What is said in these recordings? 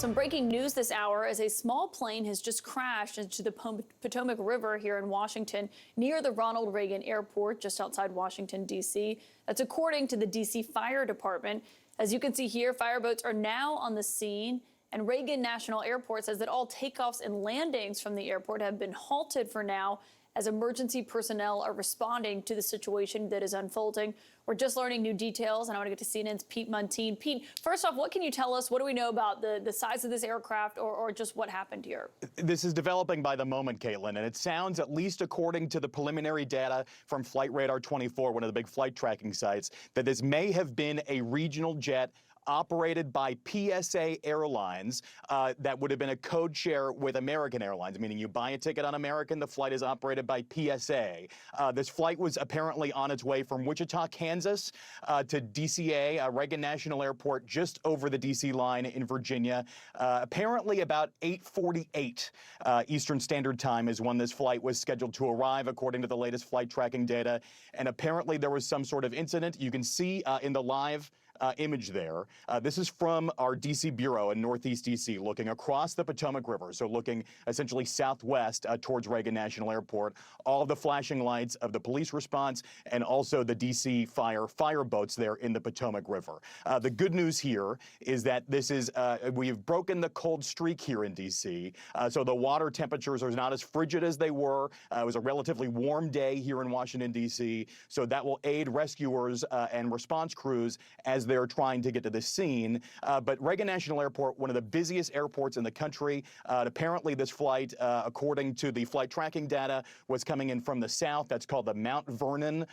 Some breaking news this hour as a small plane has just crashed into the Potomac River here in Washington near the Ronald Reagan Airport just outside Washington, D.C. That's according to the D.C. Fire Department. As you can see here, fire boats are now on the scene, and Reagan National Airport says that all takeoffs and landings from the airport have been halted for now as emergency personnel are responding to the situation that is unfolding. We're just learning new details, and I want to get to CNN's Pete Muntean. Pete, first off, what can you tell us? What do we know about the size of this aircraft or just what happened here? This is developing by the moment, Caitlin, and it sounds, at least according to the preliminary data from Flight Radar 24, one of the big flight tracking sites, that this may have been a regional jet operated by PSA Airlines that would have been a code share with American Airlines, meaning you buy a ticket on American, the flight is operated by PSA. This flight was apparently on its way from Wichita, Kansas to DCA, Reagan National Airport, just over the DC line in Virginia. Apparently about 8:48 Eastern Standard Time is when this flight was scheduled to arrive, according to the latest flight tracking data. And apparently there was some sort of incident. You can see in the live image there. This is from our D.C. Bureau in Northeast D.C., looking across the Potomac River, so looking essentially southwest towards Reagan National Airport. All of the flashing lights of the police response and also the D.C. fire boats there in the Potomac River. The good news here is that this is, we've broken the cold streak here in D.C., so the water temperatures are not as frigid as they were. It was a relatively warm day here in Washington, D.C., so that will aid rescuers and response crews as they're trying to get to the scene. But Reagan National Airport, one of the busiest airports in the country. Apparently this flight, according to the flight tracking data, was coming in from the south. That's called the Mount Vernon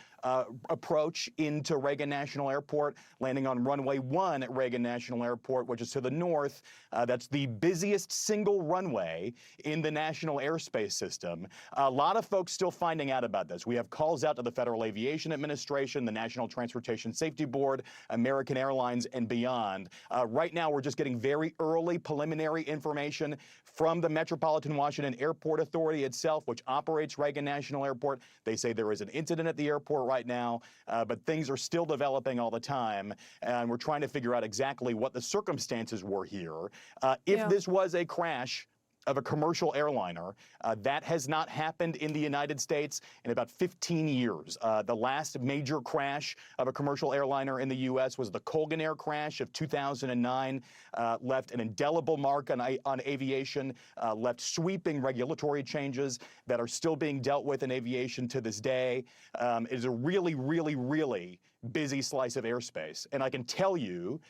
approach into Reagan National Airport, landing on runway 1 at Reagan National Airport, which is to the north. That's the busiest single runway in the national airspace system. A lot of folks still finding out about this. We have calls out to the Federal Aviation Administration, the National Transportation Safety Board, American Airlines, and beyond. Right now, we're just getting very early preliminary information from the Metropolitan Washington Airport Authority itself, which operates Reagan National Airport. They say there is an incident at the airport right now, but things are still developing all the time, and we're trying to figure out exactly what the circumstances were here. If this was a crash of a commercial airliner, that has not happened in the United States in about 15 years. The last major crash of a commercial airliner in the U.S. was the Colgan Air crash of 2009, left an indelible mark on aviation, left sweeping regulatory changes that are still being dealt with in aviation to this day. It is a really, really, really busy slice of airspace. And I can tell you,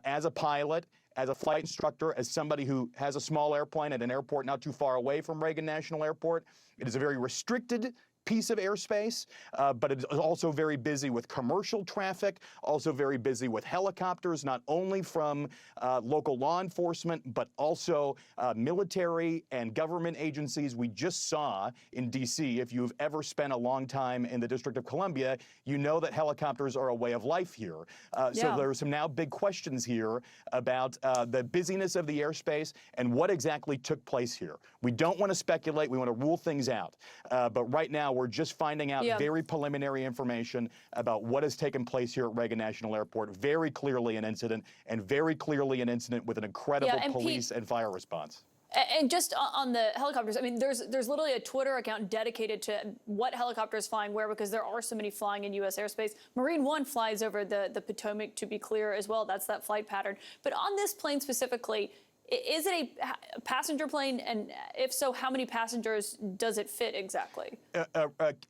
as a pilot, as a flight instructor, as somebody who has a small airplane at an airport not too far away from Reagan National Airport, it is a very restricted piece of airspace, but it's also very busy with commercial traffic, also very busy with helicopters, not only from local law enforcement, but also military and government agencies. We just saw in D.C., if you've ever spent a long time in the District of Columbia, you know that helicopters are a way of life here. So there are some now big questions here about the busyness of the airspace and what exactly took place here. We don't want to speculate. We want to rule things out. But right now, we're just finding out very preliminary information about what has taken place here at Reagan National Airport. Very clearly an incident, and very clearly an incident with an incredible police and fire response. And just on the helicopters, I mean, there's literally a Twitter account dedicated to what helicopters flying where, because there are so many flying in U.S. airspace. Marine One flies over the Potomac, to be clear, as well. That's that flight pattern. But on this plane specifically, is it a passenger plane? And if so, how many passengers does it fit exactly?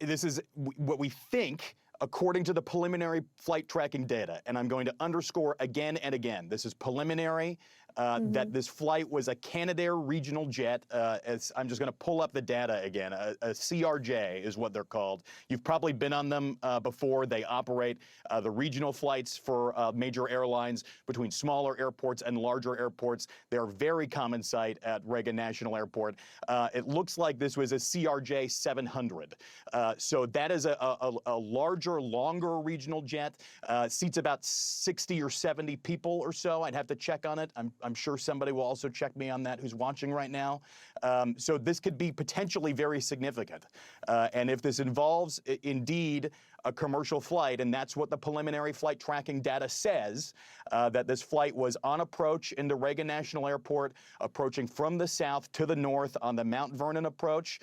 This is what we think, according to the preliminary flight tracking data. And I'm going to underscore again and again, this is preliminary. That this flight was a Canadair regional jet. I'm just going to pull up the data again. A CRJ is what they're called. You've probably been on them before. They operate the regional flights for major airlines between smaller airports and larger airports. They're a very common sight at Reagan National Airport. It looks like this was a CRJ 700. So that is a larger, longer regional jet. Seats about 60 or 70 people or so. I'd have to check on it. I'm sure somebody will also check me on that who's watching right now. So this could be potentially very significant. And if this involves, indeed, a commercial flight, and that's what the preliminary flight tracking data says, that this flight was on approach into Reagan National Airport, approaching from the south to the north on the Mount Vernon approach,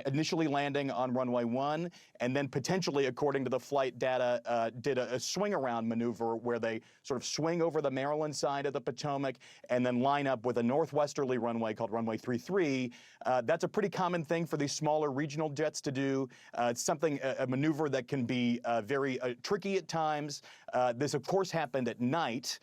initially landing on runway 1, and then potentially, according to the flight data, did a swing around maneuver where they sort of swing over the Maryland side of the Potomac and then line up with a northwesterly runway called runway 33. That's a pretty common thing for these smaller regional jets to do. It's something, a maneuver that can be very tricky at times. This, of course, happened at night,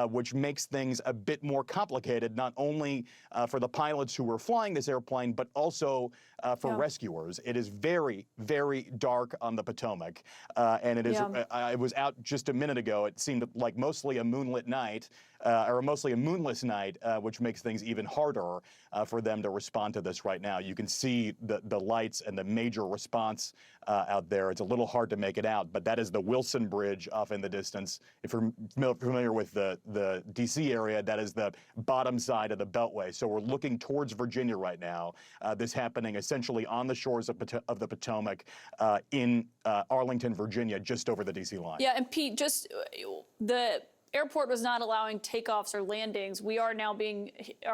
which makes things a bit more complicated, not only for the pilots who were flying this airplane, but also for rescuers. It is very, very dark on the Potomac, and it is. I was out just a minute ago. It seemed like mostly a moonlit night, or mostly a moonless night, which makes things even harder for them to respond to this right now. You can see the lights and the major response out there. It's a little hard to make it out, but that is the Wilson Bridge off in the distance. If you're familiar with the D.C. area, that is the bottom side of the Beltway. So we're looking towards Virginia right now. This happening essentially on the shores of the Potomac in Arlington, Virginia, just over the D.C. line. Yeah, and Pete, just the airport was not allowing takeoffs or landings. We are now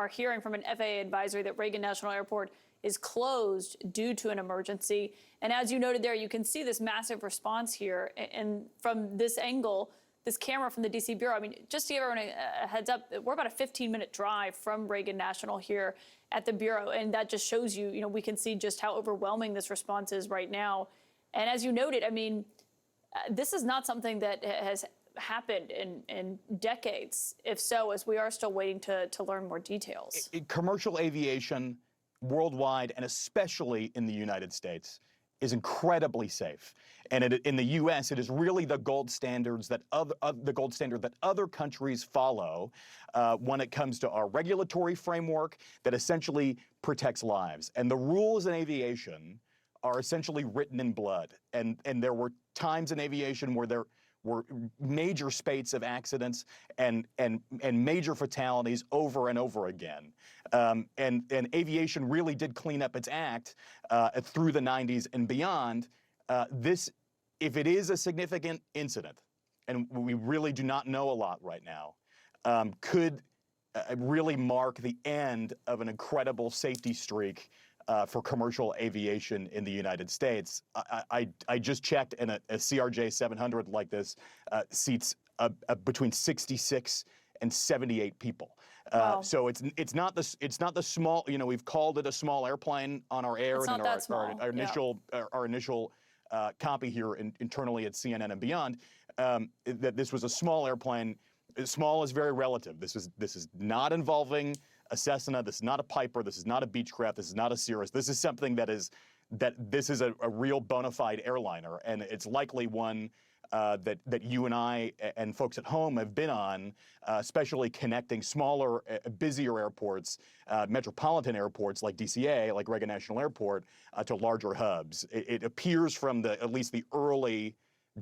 hearing from an FAA advisory that Reagan National Airport is closed due to an emergency. And as you noted there, you can see this massive response here. And from this angle, this camera from the DC Bureau, I mean, just to give everyone a heads up, we're about a 15-minute drive from Reagan National here at the Bureau. And that just shows you, we can see just how overwhelming this response is right now. And as you noted, I mean, this is not something that has happened in decades. If so, as we are still waiting to learn more details. Commercial aviation worldwide, and especially in the United States, is incredibly safe. And in the U.S., it is really the gold standards that other countries follow when it comes to our regulatory framework that essentially protects lives. And the rules in aviation are essentially written in blood. And there were times in aviation where there were major spates of accidents and major fatalities over and over again. And aviation really did clean up its act through the 90s and beyond. If it is a significant incident, and we really do not know a lot right now, could really mark the end of an incredible safety streak for commercial aviation in the United States. I just checked, and a CRJ 700 like this seats between 66 and 78 people. Wow. So it's not the small. We've called it a small airplane on our air, and our initial copy here internally at CNN and beyond, that this was a small airplane. Small is very relative. This is not involving a Cessna. This is not a Piper. This is not a Beechcraft. This is not a Cirrus. This is something this is a real bona fide airliner, and it's likely one that you and I and folks at home have been on, especially connecting smaller, busier airports, metropolitan airports like DCA, like Reagan National Airport, to larger hubs. It appears from at least the early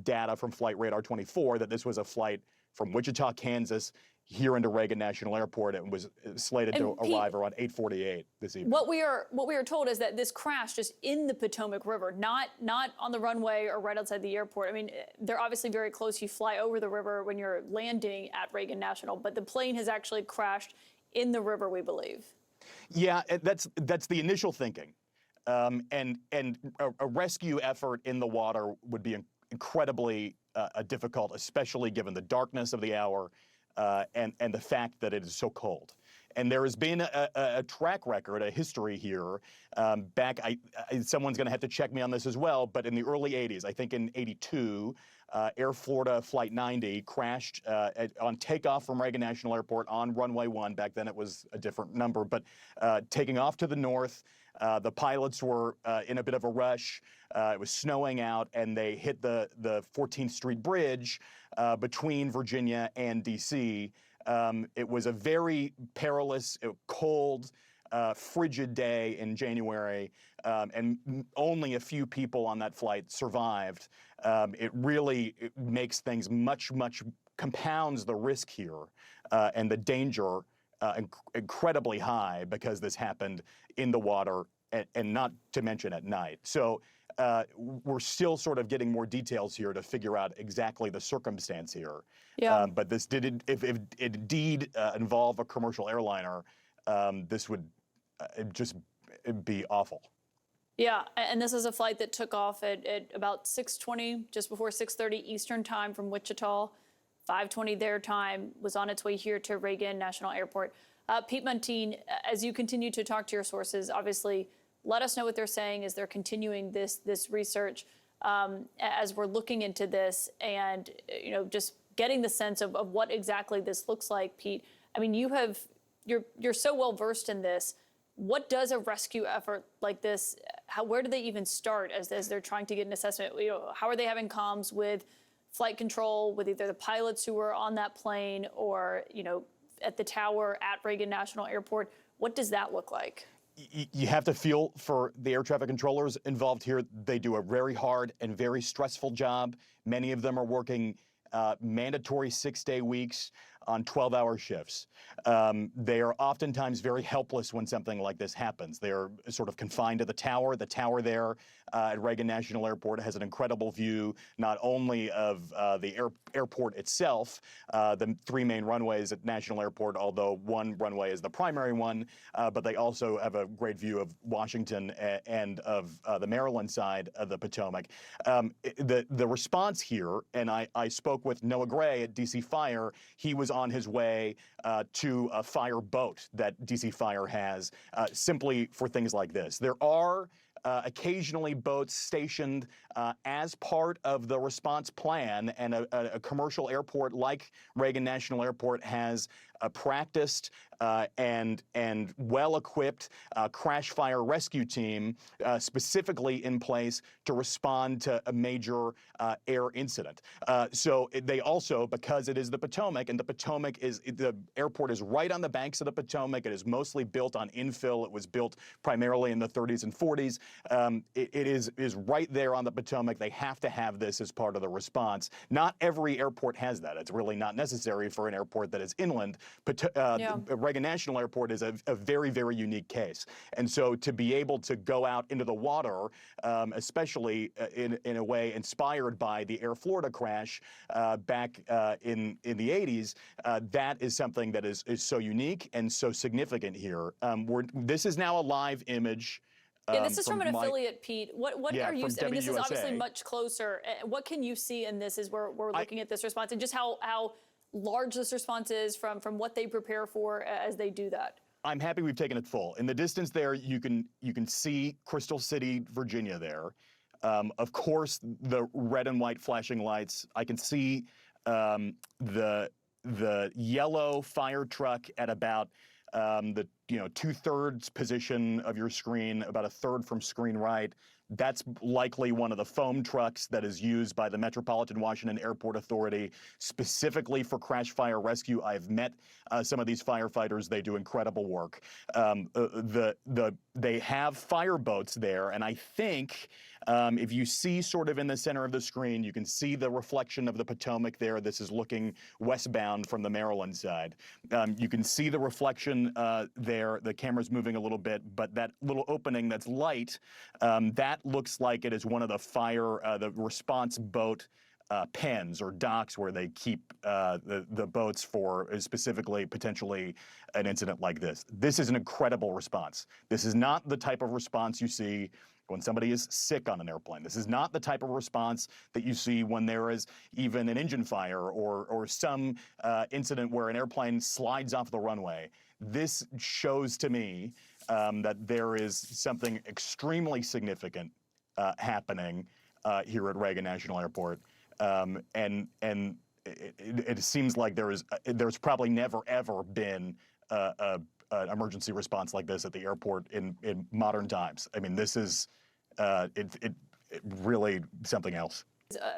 data from Flight Radar 24 that this was a flight from Wichita, Kansas, here into Reagan National Airport, and was slated to arrive around 8:48 this evening. What we are told is that this crashed just in the Potomac River, not on the runway or right outside the airport. I mean, they're obviously very close. You fly over the river when you're landing at Reagan National, but the plane has actually crashed in the river, we believe. Yeah, that's the initial thinking, and a rescue effort in the water would be incredibly difficult, especially given the darkness of the hour and the fact that it is so cold. And there has been a track record, a history here. Someone's going to have to check me on this as well, but in the early 80s, I think in 82, Air Florida Flight 90 crashed on takeoff from Reagan National Airport on runway 1. Back then it was a different number, but taking off to the north, the pilots were in a bit of a rush. It was snowing out, and they hit the 14th Street Bridge between Virginia and D.C. It was a very perilous, cold, frigid day in January, and only a few people on that flight survived. It really makes things much compounds the risk here and the danger incredibly high, because this happened in the water and not to mention at night. So we're still sort of getting more details here to figure out exactly the circumstance here. Yeah. But this did, if it indeed involve a commercial airliner, this would it'd be awful. Yeah, and this is a flight that took off at about 6:20, just before 6:30 Eastern time from Wichita. 5:20 their time, was on its way here to Reagan National Airport. Pete Muntean, as you continue to talk to your sources, obviously let us know what they're saying as they're continuing this research, as we're looking into this and just getting the sense of what exactly this looks like. Pete, I mean, you're so well versed in this. What does a rescue effort like this, where do they even start as they're trying to get an assessment? How are they having comms with flight control, with either the pilots who were on that plane or, at the tower at Reagan National Airport? What does that look like? You have to feel for the air traffic controllers involved here. They do a very hard and very stressful job. Many of them are working mandatory 6-day weeks on 12-hour shifts. They are oftentimes very helpless when something like this happens. They're sort of confined to the tower. The tower there at Reagan National Airport has an incredible view, not only of the airport itself, the 3 main runways at National Airport, although one runway is the primary one, but they also have a great view of Washington and of the Maryland side of the Potomac. The response here, and I spoke with Noah Gray at DC Fire. He was on his way to a fire boat that DC Fire has simply for things like this. There are occasionally boats stationed as part of the response plan, and a commercial airport like Reagan National Airport has a practiced and well-equipped crash fire rescue team specifically in place to respond to a major air incident. So they also, because it is the Potomac, and the airport is right on the banks of the Potomac. It is mostly built on infill. It was built primarily in the 30s and 40s. It is right there on the Potomac. They have to have this as part of the response. Not every airport has that. It's really not necessary for an airport that is inland. Reagan National Airport is a very, very unique case. And so to be able to go out into the water, especially in a way inspired by the Air Florida crash back in the 80s, that is something that is so unique and so significant here. This is now a live image. Yeah, this is from an affiliate, Pete. What are you saying? I mean, this is WUSA. obviously much closer. What can you see in this as we're looking at this response, and just how large this response is from what they prepare for as they do that? I'm happy we've taken it full. In the distance there, you can see Crystal City, Virginia there. Of course, the red and white flashing lights. I can see the yellow fire truck at about the 2/3 position of your screen, about 1/3 from screen right. That's likely one of the foam trucks that is used by the Metropolitan Washington Airport Authority specifically for crash fire rescue. I've met some of these firefighters. They do incredible work. They have fire boats there, and I think if you see sort of in the center of the screen, you can see the reflection of the Potomac there. This is looking westbound from the Maryland side. You can see the reflection there. The camera's moving a little bit, but that little opening that's light, that looks like it is one of the response boat pens or docks where they keep the boats for specifically potentially an incident like this. This is an incredible response. This is not the type of response you see when somebody is sick on an airplane. This is not the type of response that you see when there is even an engine fire or some incident where an airplane slides off the runway. This shows to me that there is something extremely significant happening here at Reagan National Airport. And it seems like there's probably never, ever been an emergency response like this at the airport in modern times. I mean, this is it really something else.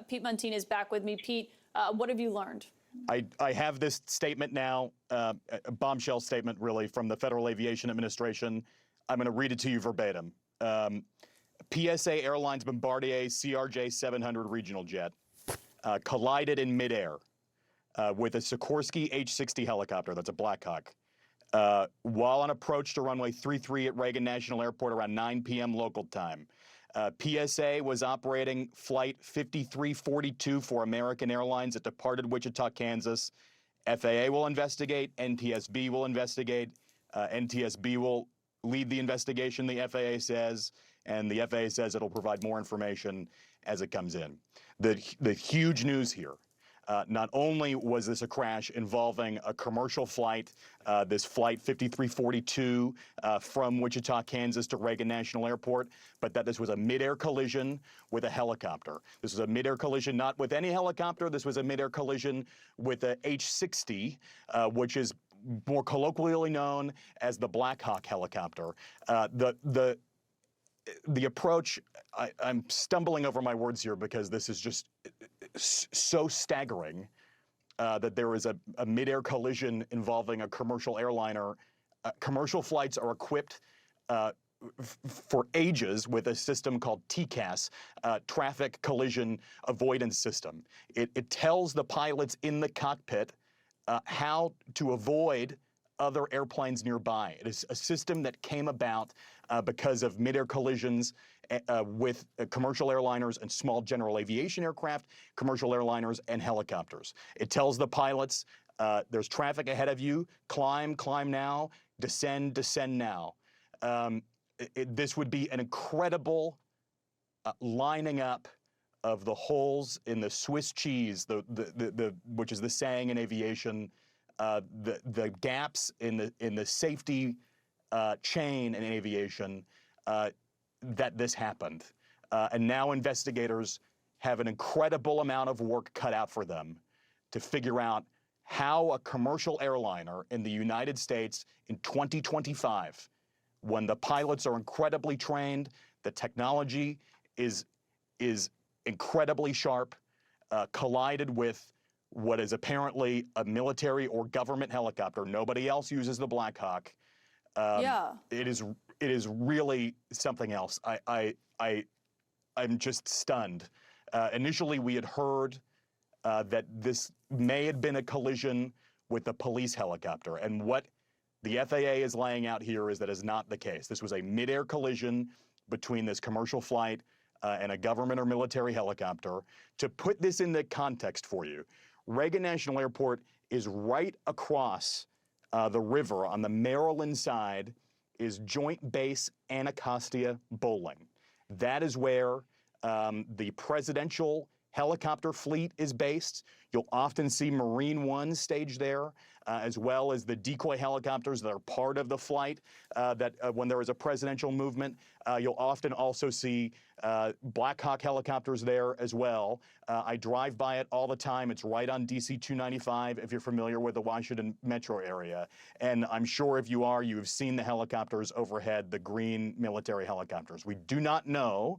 Pete Muntean is back with me. Pete, what have you learned? I have this statement now, a bombshell statement really from the Federal Aviation Administration. I'm going to read it to you verbatim. PSA Airlines Bombardier CRJ-700 regional jet collided in midair with a Sikorsky H-60 helicopter, that's a Black Hawk, while on approach to runway 33 at Reagan National Airport around 9 p.m. local time. PSA was operating Flight 5342 for American Airlines. It departed Wichita, Kansas. FAA will investigate. NTSB will investigate. NTSB will lead the investigation, the FAA says, and the FAA says it'll provide more information as it comes in. The huge news here, not only was this a crash involving a commercial flight, this flight 5342 from Wichita, Kansas to Reagan National Airport, but that this was a midair collision with a helicopter. This was a midair collision not with any helicopter. This was a midair collision with a H-60, which is more colloquially known as the Black Hawk helicopter. The approach, I'm stumbling over my words here because this is just so staggering that there is a midair collision involving a commercial airliner. Commercial flights are equipped for ages with a system called TCAS, Traffic Collision Avoidance System. It tells the pilots in the cockpit how to avoid other airplanes nearby. It is a system that came about because of midair collisions with commercial airliners and small general aviation aircraft, commercial airliners, and helicopters. It tells the pilots, there's traffic ahead of you, climb now, descend now. This would be an incredible lining up of the holes in the Swiss cheese, which is the saying in aviation, the gaps in the safety chain in aviation that this happened. And now investigators have an incredible amount of work cut out for them to figure out how a commercial airliner in the United States in 2025, when the pilots are incredibly trained, the technology is incredibly sharp, collided with what is apparently a military or government helicopter. Nobody else uses the Black Hawk. Yeah. It is really something else. I'm just stunned. Initially, we had heard that this may have been a collision with the police helicopter, and what the FAA is laying out here is that is not the case. This was a midair collision between this commercial flight and a government or military helicopter. To put this in the context for you, Reagan National Airport is right across the river. On the Maryland side is Joint Base Anacostia Bolling. That is where the presidential helicopter fleet is based. You'll often see Marine One staged there, as well as the decoy helicopters that are part of the flight. When there is a presidential movement, you'll often also see Black Hawk helicopters there as well. I drive by it all the time. It's right on DC 295 if you're familiar with the Washington metro area. And I'm sure if you are, you've seen the helicopters overhead, the green military helicopters. We do not know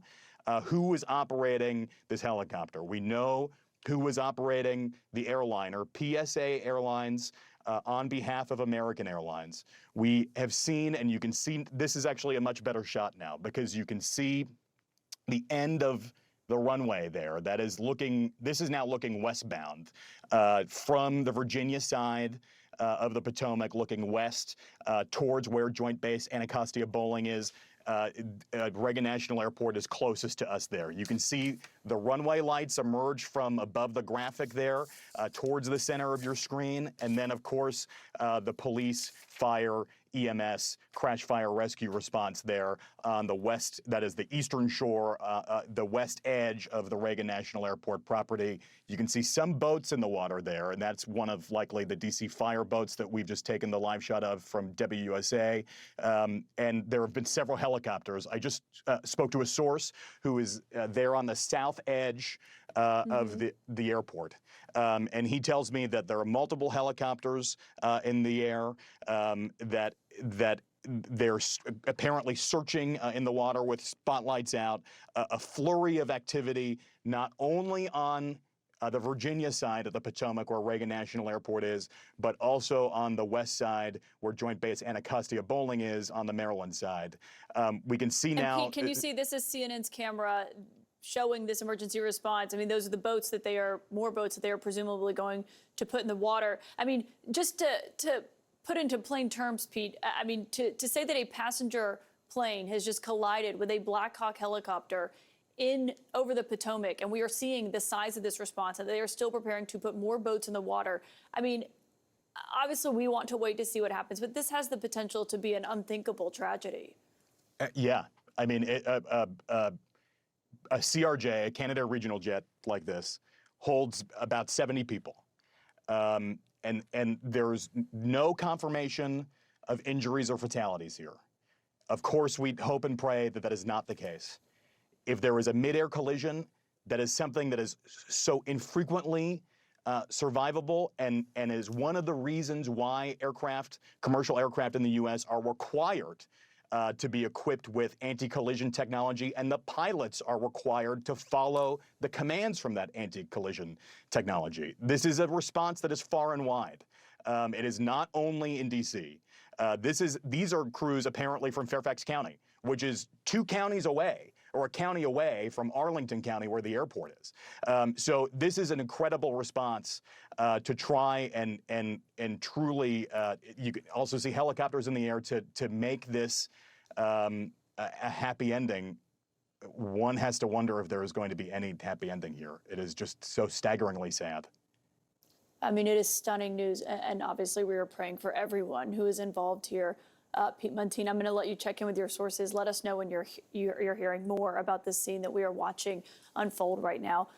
who was operating this helicopter. We know who was operating the airliner, PSA Airlines, on behalf of American Airlines. We have seen, and you can see, this is actually a much better shot now because you can see the end of the runway there. This is now looking westbound from the Virginia side of the Potomac, looking west towards where Joint Base Anacostia Bolling is. Reagan National Airport is closest to us there. You can see the runway lights emerge from above the graphic there towards the center of your screen. And then, of course, the police, fire, EMS, crash fire rescue response there on the west, that is the eastern shore, the west edge of the Reagan National Airport property. You can see some boats in the water there, and that's one of likely the DC fire boats that we've just taken the live shot of from WUSA. And there have been several helicopters. I just spoke to a source who is there on the south edge of the airport. And he tells me that there are multiple helicopters in the air, that they're apparently searching in the water with spotlights out, a flurry of activity, not only on the Virginia side of the Potomac where Reagan National Airport is, but also on the west side where Joint Base Anacostia Bolling is on the Maryland side. We can see now— Pete, can you see, this is CNN's camera showing this emergency response. I mean, those are the boats that more boats that they are presumably going to put in the water. I mean, just to put into plain terms, Pete, I mean, to say that a passenger plane has just collided with a Black Hawk helicopter over the Potomac, and we are seeing the size of this response, and they are still preparing to put more boats in the water. I mean, obviously, we want to wait to see what happens, but this has the potential to be an unthinkable tragedy. Yeah, I mean, a CRJ, a Canadair regional jet like this, holds about 70 people, and there's no confirmation of injuries or fatalities here. Of course, we hope and pray that that is not the case. If there is a midair collision, that is something that is so infrequently survivable and is one of the reasons why commercial aircraft in the U.S. are required to be equipped with anti-collision technology, and the pilots are required to follow the commands from that anti-collision technology. This is a response that is far and wide. It is not only in D.C. These are crews apparently from Fairfax County, which is 2 counties away, or a county away from Arlington County, where the airport is. So this is an incredible response to try and truly. You can also see helicopters in the air to make this a happy ending. One has to wonder if there is going to be any happy ending here. It is just so staggeringly sad. I mean, it is stunning news, and obviously we are praying for everyone who is involved here. Pete Muntean, I'm going to let you check in with your sources. Let us know when you're hearing more about this scene that we are watching unfold right now.